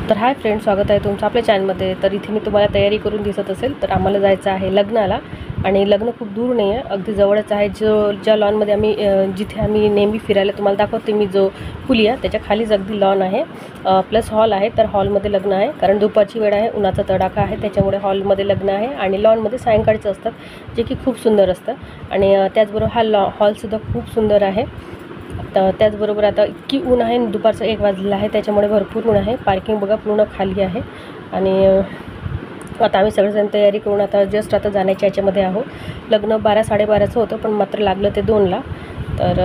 तर hi friend, स्वागत आहे तुमचं आपल्या चॅनलमध्ये। तर इथे मी तुम्हाला तयारी करून दिसत असेल तर आम्हाला जायचं आहे लग्नाला, आणि लग्न खूप दूर नाही आहे, अगदी जवळच आहे। ज्या लॉनमध्ये आम्ही जिथे आम्ही नेहमी फिरायला तुम्हाला दाखवते मी, जो पुलिया त्याच्या खालीच अगदी लॉन आहे, प्लस हॉल आहे। तर हॉलमध्ये लग्न आहे, कारण दुपारची वेळ आहे, उन्हाचा तडाखा आहे, त्याच्यामुळे हॉलमध्ये लग्न आहे। आणि लॉनमध्ये सायंकाळचं असतात, जे की खूप सुंदर असतं। आणि त्याचबरोबर हा हॉलसुद्धा खूप सुंदर आहे। तर त्याचबरोबर आता इतकी ऊन आहे, दुपारचा 1 वाजलेला आहे, त्याच्यामुळे भरपूर ऊन आहे। पार्किंग बघा पूर्ण खाली आहे। आणि आता आम्ही सगळेजण तयारी करून आता जस्ट आता जाण्याच्या याच्यामध्ये आहोत। लग्न 12-12:30चं होतं, पण मात्र लागलं ते 2ला। तर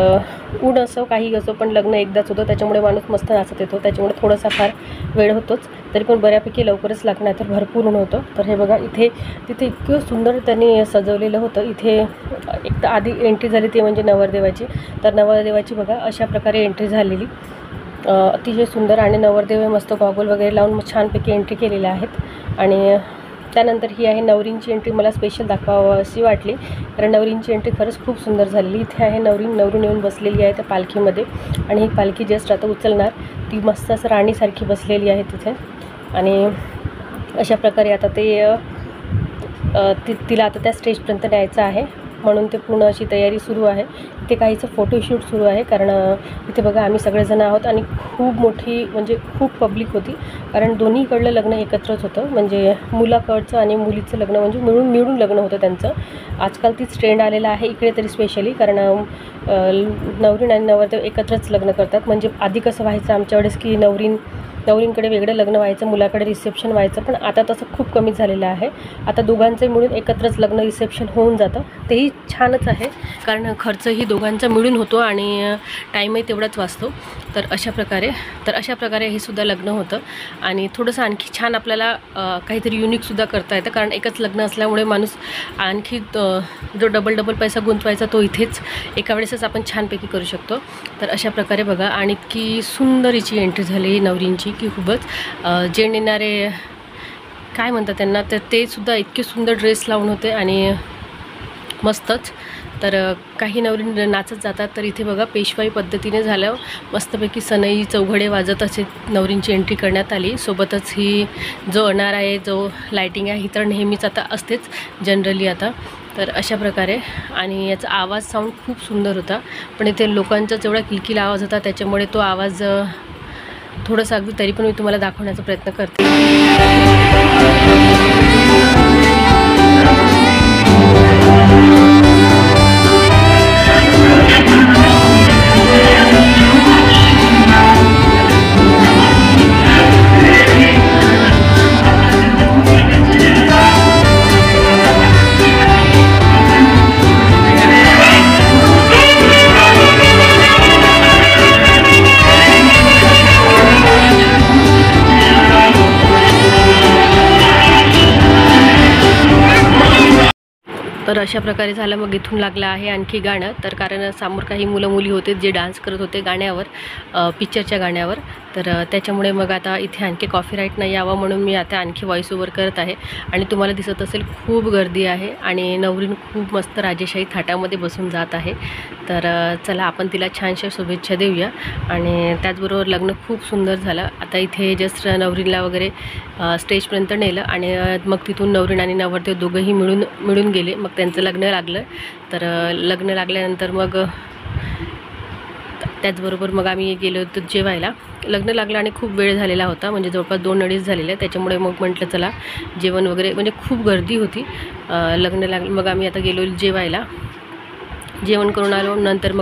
ऊन असो काही असो, पण लग्न एकदाच होतं, त्याच्यामुळे माणूस मस्त नाचत येतो, त्याच्यामुळे थोडासा फार वेळ होतोच, तरी पण बऱ्यापैकी लवकरच लागणार, तर भरपूर ऊन होतं। तर हे बघा तिथे इतकं सुंदर त्यांनी सजवलेलं होतं। इथे एक तर आधी एंट्री झाली ती म्हणजे नवरदेवाची। तर नवरदेवाची बघा अशा प्रकारे एंट्री झालेली, अतिशय सुंदर। आणि नवरदेव मस्त गॉगल वगैरे लावून छानपैकी एंट्री केलेल्या आहेत। आणि त्यानंतर ही आहे नवरींची एंट्री, मला स्पेशल दाखवावं अशी वाटली, कारण नवरींची एंट्री खरंच खूप सुंदर झालेली। इथे आहे नवरून येऊन बसलेली आहे त्या पालखीमध्ये, आणि ही पालखी जस्ट आता उचलणार, ती मस्त असं राणीसारखी बसलेली आहे तिथे। आणि अशा प्रकारे आता तिला आता त्या स्टेजपर्यंत न्यायचं आहे, म्हणून ते पूर्ण अशी तयारी सुरू आहे। इथे काहीचं फोटोशूट सुरू आहे, कारण इथे बघा आम्ही सगळेजण आहोत, आणि खूप मोठी म्हणजे खूप पब्लिक होती, कारण दोन्हीकडलं लग्न एकत्रच होतं, म्हणजे मुलाकडचं आणि मुलीचं लग्न म्हणजे मिळून लग्न होतं त्यांचं। आजकाल तीच ट्रेंड आलेला आहे इकडे तरी स्पेशली, कारण नवरीण आणि नवरदेव एकत्रच लग्न करतात। म्हणजे आधी कसं व्हायचं आमच्या वेळेस की नवरींकडे वेगळं लग्न व्हायचं, मुलाकडे रिसेप्शन व्हायचं, पण आता तसं खूप कमी झालेलं आहे। आता दोघांचं मिळून एकत्रच लग्न रिसेप्शन होऊन जातं, तेही छानच आहे, कारण खर्चही दोघांचा मिळून होतो आणि टाईमही तेवढाच वाचतो। तर अशा प्रकारे हे सुद्धा लग्न होतं। आणि थोडंसं आणखी छान आपल्याला काहीतरी युनिकसुद्धा करता येतं, कारण एकच लग्न असल्यामुळे माणूस आणखी जो डबल पैसा गुंतवायचा तो इथेच एका वेळेसच आपण छानपैकी करू शकतो। तर अशा प्रकारे बघा, आणि इतकी सुंदर हिची एंट्री झाली नवरींची की खूपच। जेंट येणारे काय म्हणतात त्यांना, तर ते सुद्धा इतके सुंदर ड्रेस लावून होते आणि मस्तच। तर काही नवरी नाचत जातात, तर इथे बघा पेशवाई पद्धतीने झालं, मस्तपैकी सनई चौघडे वाजत असे नवरींची एंट्री करण्यात आली। सोबतच ही जो अनार आहे, जो लायटिंग आहे, ही तर नेहमीच आता असतेच जनरली आता। तर अशा प्रकारे, आणि याचा आवाज साऊंड खूप सुंदर होता, पण इथे लोकांचाच एवढा किलकिल आवाज होता, त्याच्यामुळे तो आवाज थोडासा अगदी, तरी पण मी तुम्हाला दाखवण्याचा प्रयत्न करते। तर अशा प्रकारे झालं। मग इथून लागलं आहे आणखी गाणं, तर कारण समोर काही मुलं मुली होते जे डान्स करत होते गाण्यावर, पिक्चरच्या गाण्यावर। तर त्याच्यामुळे मग आता इथे आणखी कॉपीराईट नाही यावं म्हणून मी आता आणखी व्हॉइस ओव्हर करत आहे। आणि तुम्हाला दिसत असेल खूप गर्दी आहे, आणि नवरीन खूप मस्त राजेशाही थाटामध्ये बसून जात आहे। तर चला आपण तिला छानशा शुभेच्छा देऊया। आणि त्याचबरोबर लग्न खूप सुंदर झालं। आता इथे जस्ट नवरीला वगैरे स्टेजपर्यंत नेलं, आणि मग तिथून नवरीण आणि नवरदेव दोघंही मिळून गेले, मग त्यांचं लग्न लागलं। तर लग्न लागल्यानंतर मग त्याचबरोबर मग आम्ही गेलो होतो जेवायला। लग्न लागलं आणि खूप वेळ झालेला होता, म्हणजे जवळपास 2:30 झालेले, त्याच्यामुळे मग म्हटलं चला जेवण वगैरे, म्हणजे खूप गर्दी होती। लग्न लागलं, मग आम्ही आता गेलो जेवायला। जेवण करून आलो, नंतर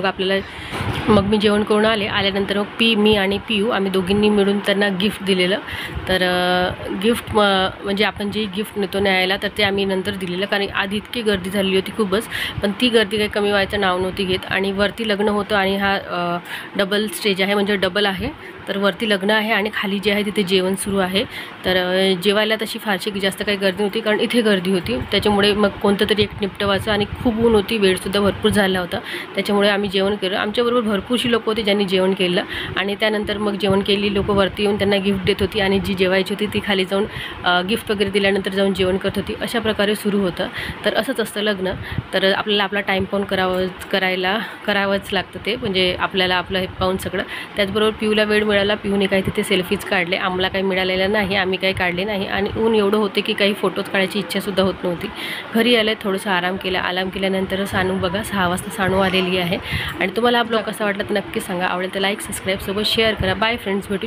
मग मी जेवण करून आल्यानंतर मग मी आणि पियू आम्ही दोघींनी मिळून त्यांना गिफ्ट दिलेलं। तर गिफ्ट म्हणजे आपण जे गिफ्ट नेतो न्यायला, तर ते आम्ही नंतर दिलेलं, कारण आधी इतकी गर्दी झाली होती खूपच, पण ती गर्दी काही कमी व्हायचं नाव नव्हती घेत। आणि वरती लग्न होतं, आणि हा डबल स्टेज आहे, म्हणजे डबल आहे, तर वरती लग्न आहे आणि खाली जे आहे तिथे जेवण सुरू आहे। तर जेवायला तशी फारशी जास्त काही गर्दी नव्हती, कारण इथे गर्दी होती, त्याच्यामुळे मग कोणतं तरी एक निपटवायचं, आणि खूप ऊन होती, वेळसुद्धा भरपूर झाला होता, त्याच्यामुळे आम्ही जेवण केलं। आमच्याबरोबर भरपूरशी लोक होती ज्यांनी जेवण केलं, आणि त्यानंतर मग जेवण केली लोक वरती येऊन त्यांना गिफ्ट देत होती, आणि जी जेवायची होती ती खाली जाऊन गिफ्ट वगैरे दिल्यानंतर जाऊन जेवण करत होती। अशा प्रकारे सुरू होतं। तर असंच असतं लग्न, तर आपल्याला आपला टाईम पाहून करावंच लागतं ते, म्हणजे आपल्याला आपलं हे पाहून सगळं। त्याचबरोबर पिऊला वेळ वेळेला पिऊने काही तिथे सेल्फीज काढले, आम्हाला काही मिळालेलं नाही, आम्ही काही काढले नाही आणि ऊन एवढं होते की काही फोटोज काढायची इच्छासुद्धा होत नव्हती. घरी आले, थोडंसं आराम केला. आराम केल्यानंतर सानू बघा 6 वाजता सानू आलेली आहे. आणि तुम्हाला हा ब्लॉग कसा वाटला तर नक्की सांगा. आवडेल तर लाईक, सबस्क्राईब सोबत शेअर करा. बाय फ्रेंड्स, भेटू.